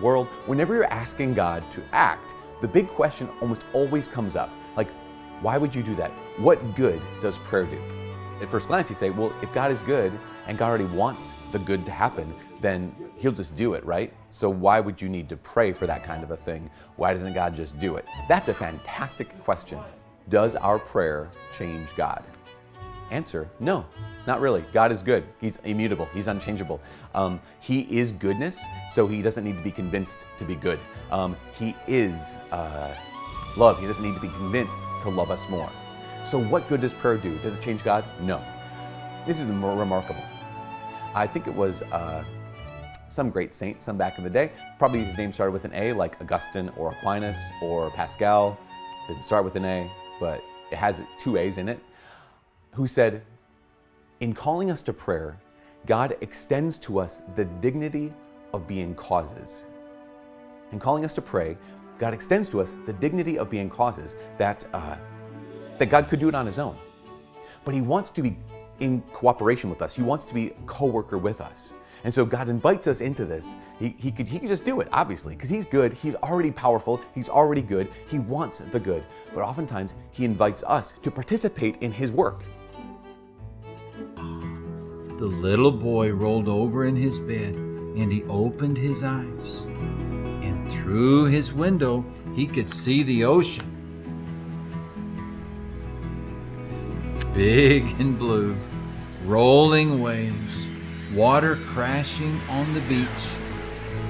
world. Whenever you're asking God to act, the big question almost always comes up. Like, why would you do that? What good does prayer do? At first glance, you say, well, if God is good and God already wants the good to happen, then He'll just do it, right? So why would you need to pray for that kind of a thing? Why doesn't God just do it? That's a fantastic question. Does our prayer change God? Answer, no, not really. God is good. He's immutable. He's unchangeable. He is goodness, so He doesn't need to be convinced to be good. He is love. He doesn't need to be convinced to love us more. So what good does prayer do? Does it change God? No. This is more remarkable. I think it was some great saint, some back in the day. Probably his name started with an A, like Augustine or Aquinas or Pascal. Doesn't start with an A, but it has two A's in it. Who said, in calling us to prayer, God extends to us the dignity of being causes. In calling us to pray, God extends to us the dignity of being causes, that God could do it on His own. But He wants to be in cooperation with us. He wants to be a co-worker with us. And so God invites us into this. He could just do it, obviously, because He's good. He's already powerful. He's already good. He wants the good. But oftentimes, He invites us to participate in His work. The little boy rolled over in his bed, and he opened his eyes. And through his window, he could see the ocean. Big and blue, rolling waves, water crashing on the beach.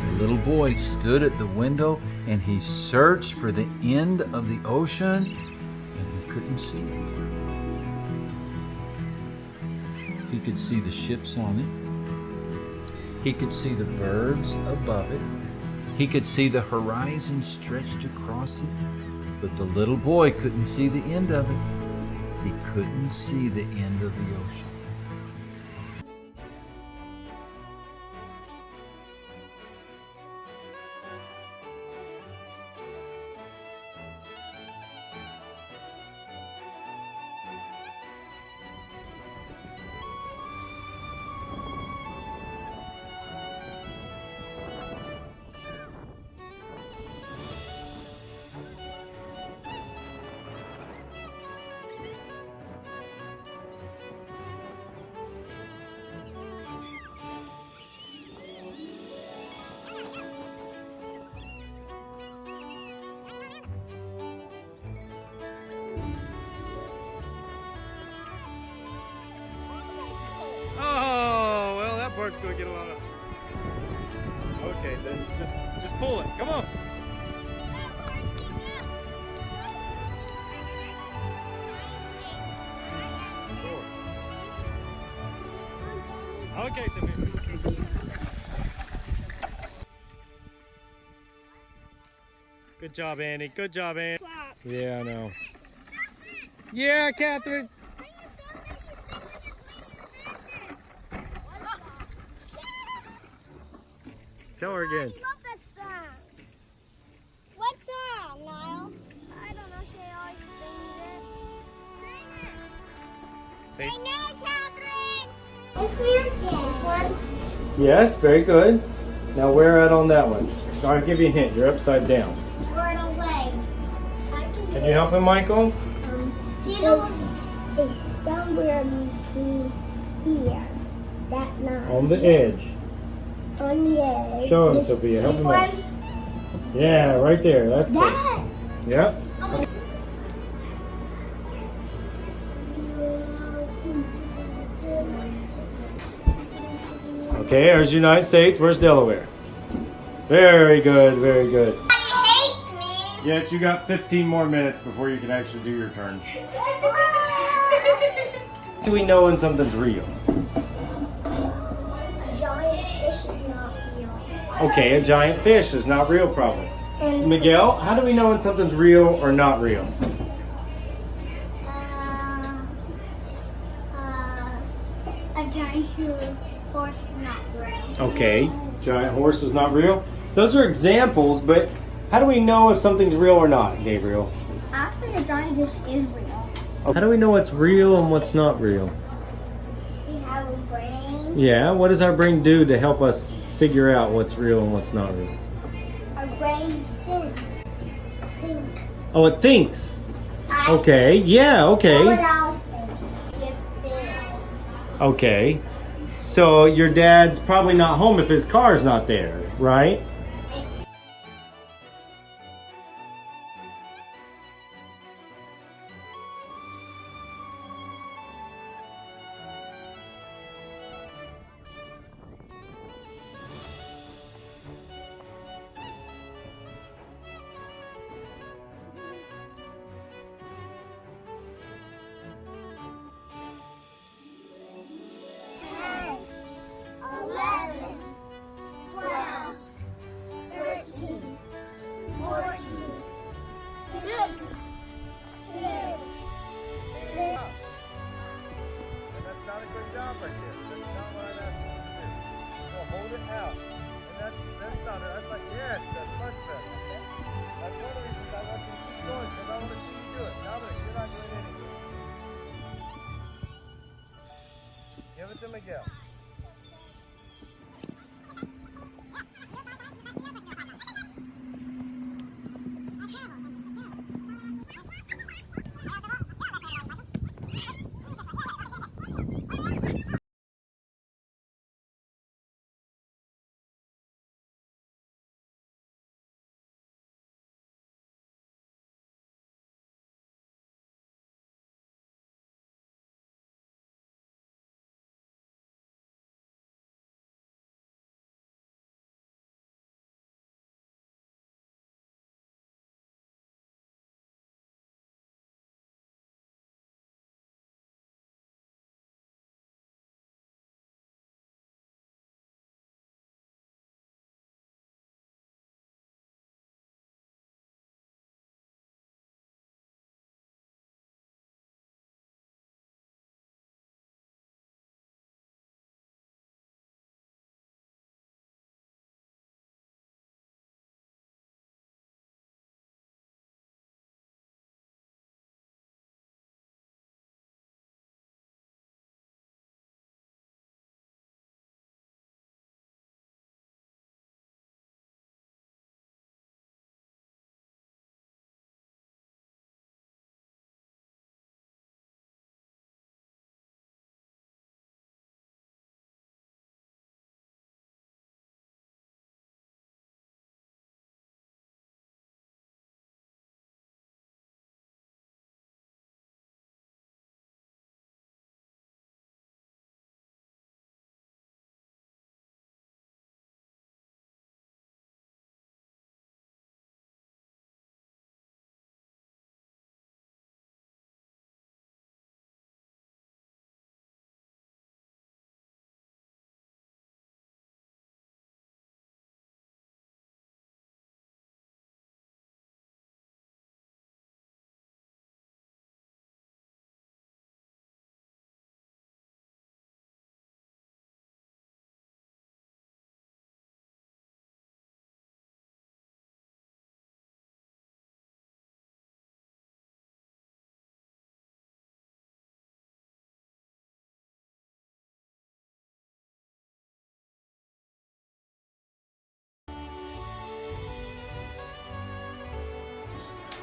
The little boy stood at the window and he searched for the end of the ocean, and he couldn't see it. He could see the ships on it. He could see the birds above it. He could see the horizon stretched across it. But the little boy couldn't see the end of it. He couldn't see the end of the ocean. Part's gonna get a lot of. Okay, then just pull it. Come on. Okay, Timmy. Good job, Andy. Good job, Andy. Yeah, I know. Yeah, Catherine. Tell her again. What song, Niall? I don't know. She always sings it. Sing it, Catherine. If we're this one. Yes, very good. Now where at on that one? I'll give you a hint. You're upside down. Word away. Can you help him, Michael? It's somewhere between here. That line. On the edge. On the edge. Show him, Sophia. Help him out. Yeah, right there. That's close. That. Yep. Okay, there's the United States. Where's Delaware? Very good, very good. Daddy hates me. Yet you got 15 more minutes before you can actually do your turn. How do we know when something's real? A giant fish is not real. Okay, a giant fish is not real, probably. Miguel, how do we know when something's real or not real? A giant horse not real. Okay, giant horse is not real. Those are examples, but how do we know if something's real or not, Gabriel? Actually, a giant fish is real. How do we know what's real and what's not real? We have a brain. Yeah, what does our brain do to help us figure out what's real and what's not real? brain sinks. Sink. Oh, it thinks. I Okay, yeah, okay. What else thinking? Okay. So your dad's probably not home if his car's not there, right? That's not a good job right there. That's not what I'm asking you to do. So hold it out. And that's not it. That's like, yes, that's much better. That's one of the reasons I want you to keep going, because I want to see you do it. Dominic, you're not doing anything. Give it to Miguel.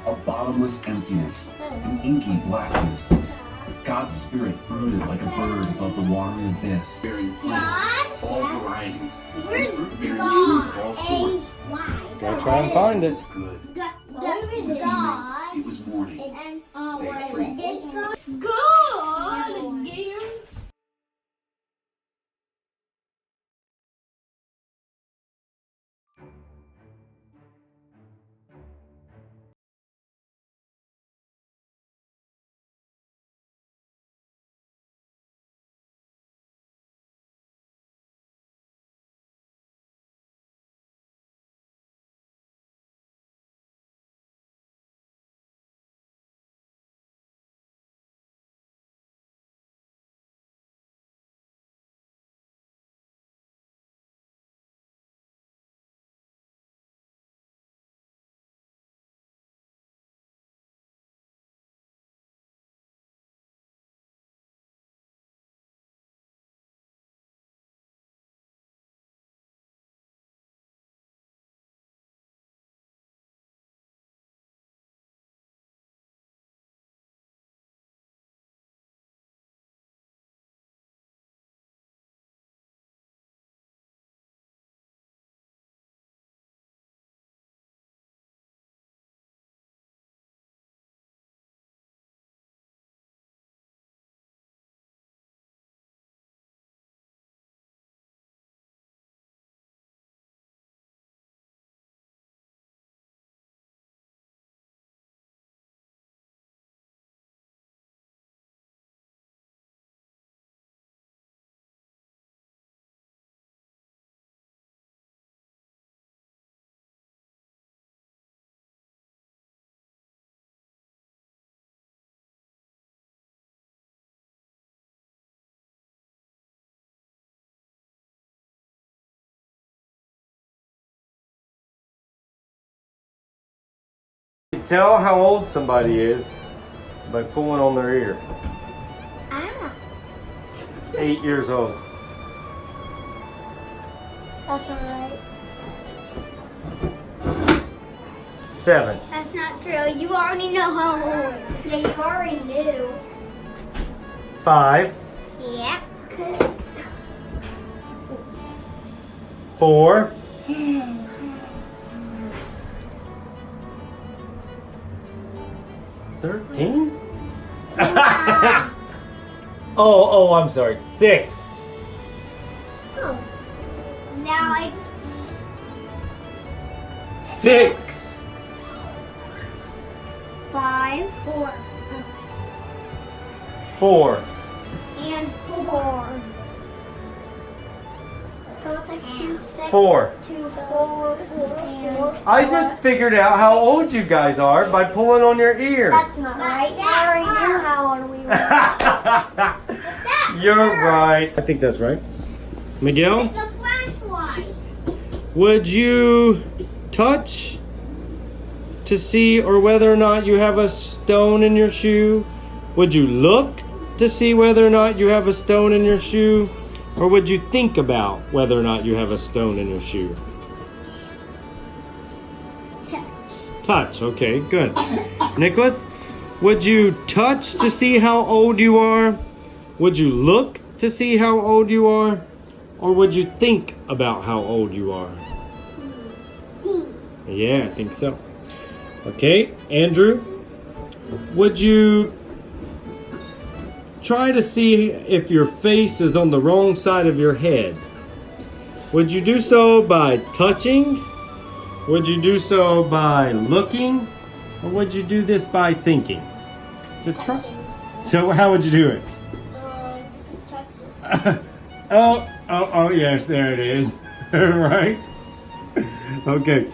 A bottomless emptiness, an inky blackness. God's spirit brooded like a bird above the watery abyss, bearing plants, all varieties, and fruit-bearing trees of all sorts. Gotta try and find it. It was good. Where It is was God? evening. It was morning. Day 3. God again. tell how old somebody is by pulling on their ear. Ah, 8 years old. that's alright. 7. That's not true. You already know how old. Yeah, you already knew. 5. Yeah, because 4. 13? Oh, I'm sorry. 6. now it's 6. 5, 4, 4. and 4. So it's like 2, 6, 4. 2, 4, and I just figured out how old you guys are by pulling on your ear. that's not right. You already knew how old we were. You're right. I think that's right. Miguel, It's a flashlight. would you touch to see or whether or not you have a stone in your shoe? Would you look to see whether or not you have a stone in your shoe? Or would you think about whether or not you have a stone in your shoe? Touch. Touch, okay, good. Nicholas, would you touch to see how old you are? Would you look to see how old you are? Or would you think about how old you are? See. Yeah, I think so. Okay, Andrew, would you try to see if your face is on the wrong side of your head? Would you do so by touching? Would you do so by looking? Or would you do this by thinking? So how would you do it? Touch it. Oh, yes, there it is. Right? Okay.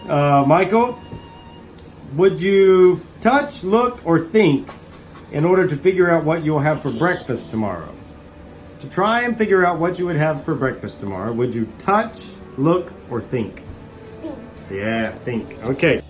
Michael, would you touch, look, or think in order to figure out what you'll have for breakfast tomorrow? To try and figure out what you would have for breakfast tomorrow, would you touch, look, or think? See. Yeah, think. Okay.